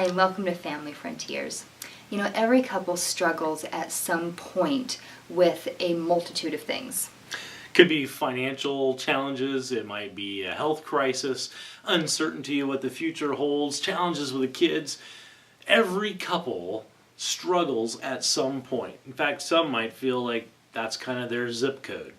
and welcome to Family Frontiers. You know, every couple struggles at some point with a multitude of things. Could be financial challenges, it might be a health crisis, uncertainty of what the future holds, challenges with the kids. Every couple struggles at some point. In fact, some might feel like that's kind of their zip code.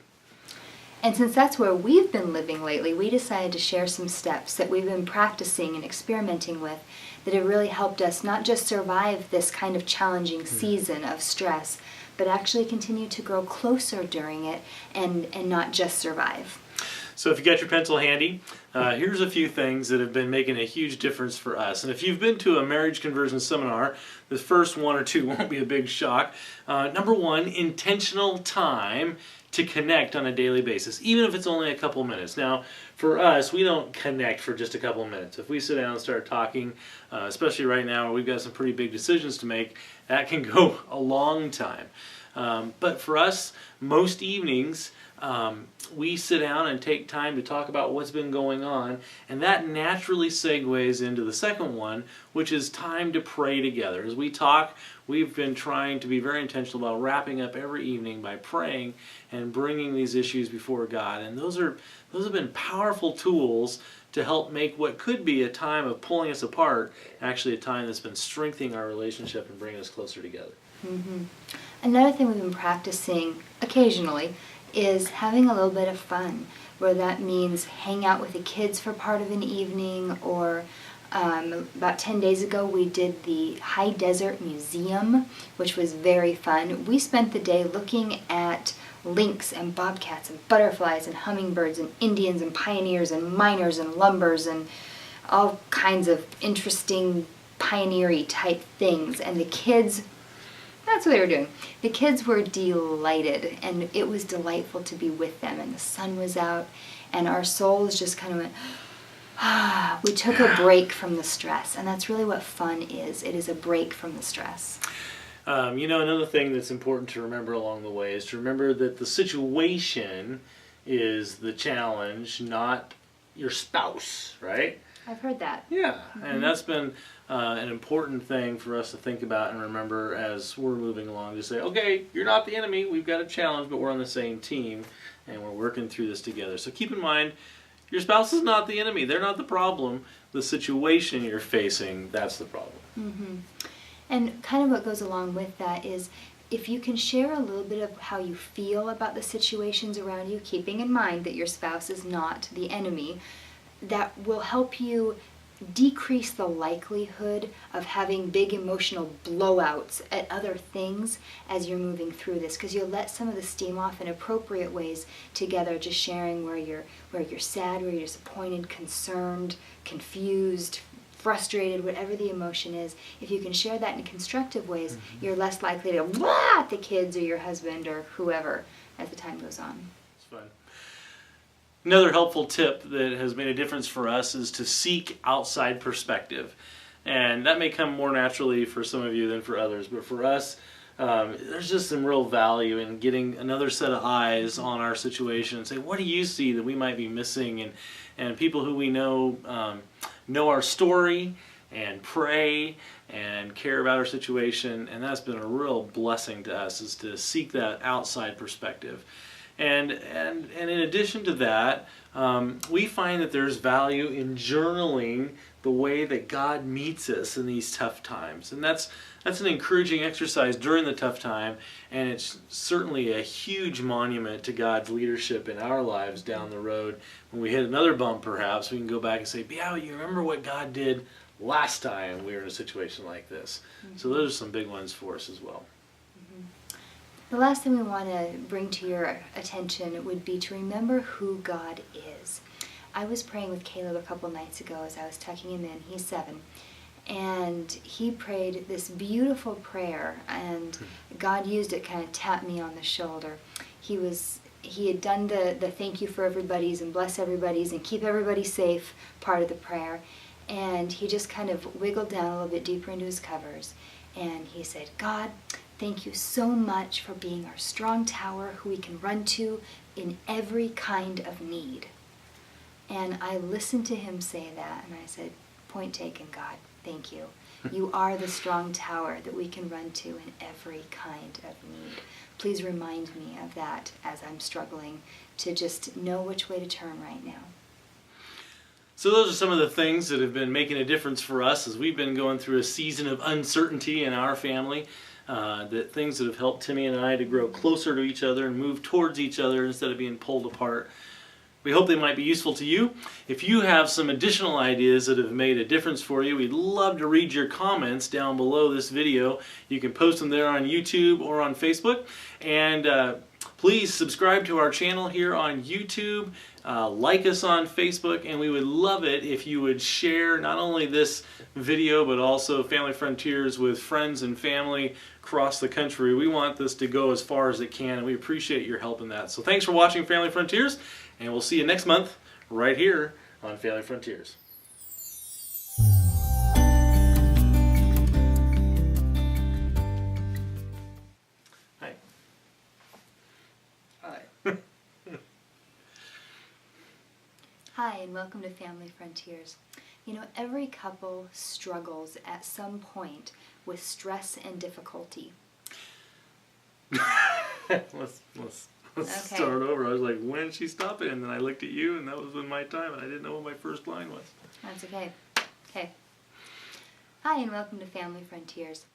And since that's where we've been living lately, we decided to share some steps that we've been practicing and experimenting with that have really helped us not just survive this kind of challenging season of stress, but actually continue to grow closer during it and not just survive. So if you got your pencil handy, here's a few things that have been making a huge difference for us. And if you've been to a marriage conversion seminar, the first one or two won't be a big shock. Number one, intentional time to connect on a daily basis, even if it's only a couple minutes. Now, for us, we don't connect for just a couple minutes. If we sit down and start talking, especially right now where we've got some pretty big decisions to make, that can go a long time. But for us, most evenings, we sit down and take time to talk about what's been going on, and that naturally segues into the second one, which is time to pray together. As we talk, we've been trying to be very intentional about wrapping up every evening by praying and bringing these issues before God, and those have been powerful tools to help make what could be a time of pulling us apart actually a time that's been strengthening our relationship and bringing us closer together. Mm-hmm. Another thing we've been practicing occasionally is having a little bit of fun, where that means hang out with the kids for part of an evening, or about 10 days ago we did the High Desert Museum, which was very fun. We spent the day looking at lynx and bobcats and butterflies and hummingbirds and Indians and pioneers and miners and lumbers and all kinds of interesting pioneer-y type things, and the kids, that's what they were doing. The kids were delighted, and it was delightful to be with them, and the sun was out, and our souls just kind of went, ah, we took a break from the stress, and that's really what fun is. It is a break from the stress. Another thing that's important to remember along the way is to remember that the situation is the challenge, not your spouse, right? I've heard that. Yeah, and that's been an important thing for us to think about and remember as we're moving along, to say, okay, you're not the enemy, we've got a challenge, but we're on the same team, and we're working through this together. So keep in mind, your spouse is not the enemy, they're not the problem. The situation you're facing, that's the problem. Mm-hmm. And kind of what goes along with that is, if you can share a little bit of how you feel about the situations around you, keeping in mind that your spouse is not the enemy, that will help you decrease the likelihood of having big emotional blowouts at other things as you're moving through this, because you'll let some of the steam off in appropriate ways together, just sharing where you're sad, where you're disappointed, concerned, confused, frustrated, whatever the emotion is. If you can share that in constructive ways, you're less likely to blah at the kids or your husband or whoever as the time goes on. It's fun. Another helpful tip that has made a difference for us is to seek outside perspective. And that may come more naturally for some of you than for others, but for us, there's just some real value in getting another set of eyes on our situation and say, what do you see that we might be missing? And people who we know our story and pray and care about our situation, and that's been a real blessing to us, is to seek that outside perspective. And in addition to that, we find that there's value in journaling the way that God meets us in these tough times. And that's an encouraging exercise during the tough time, and it's certainly a huge monument to God's leadership in our lives down the road. When we hit another bump, perhaps, we can go back and say, yeah, you remember what God did last time we were in a situation like this. Mm-hmm. So those are some big ones for us as well. The last thing we want to bring to your attention would be to remember who God is. I was praying with Caleb a couple nights ago as I was tucking him in. He's 7. And he prayed this beautiful prayer, and God used it, kind of tapped me on the shoulder. He had done the thank you for everybody's and bless everybody's and keep everybody safe part of the prayer. And he just kind of wiggled down a little bit deeper into his covers. And he said, God, thank you so much for being our strong tower who we can run to in every kind of need. And I listened to him say that, and I said, point taken, God, thank you. You are the strong tower that we can run to in every kind of need. Please remind me of that as I'm struggling to just know which way to turn right now. So those are some of the things that have been making a difference for us as we've been going through a season of uncertainty in our family. That things that have helped Timmy and I to grow closer to each other and move towards each other instead of being pulled apart. We hope they might be useful to you. If you have some additional ideas that have made a difference for you, we'd love to read your comments down below this video. You can post them there on YouTube or on Facebook. And please subscribe to our channel here on YouTube, like us on Facebook, and we would love it if you would share not only this video but also Family Frontiers with friends and family across the country. We want this to go as far as it can, and we appreciate your help in that. So thanks for watching Family Frontiers, and we'll see you next month right here on Family Frontiers. Hi. Hi. Hi, and welcome to Family Frontiers. You know, every couple struggles at some point with stress and difficulty. Let's Okay. start over. I was like, when did she stop it? And then I looked at you, and that was in my time, and I didn't know what my first line was. That's okay. Okay. Hi, and welcome to Family Frontiers.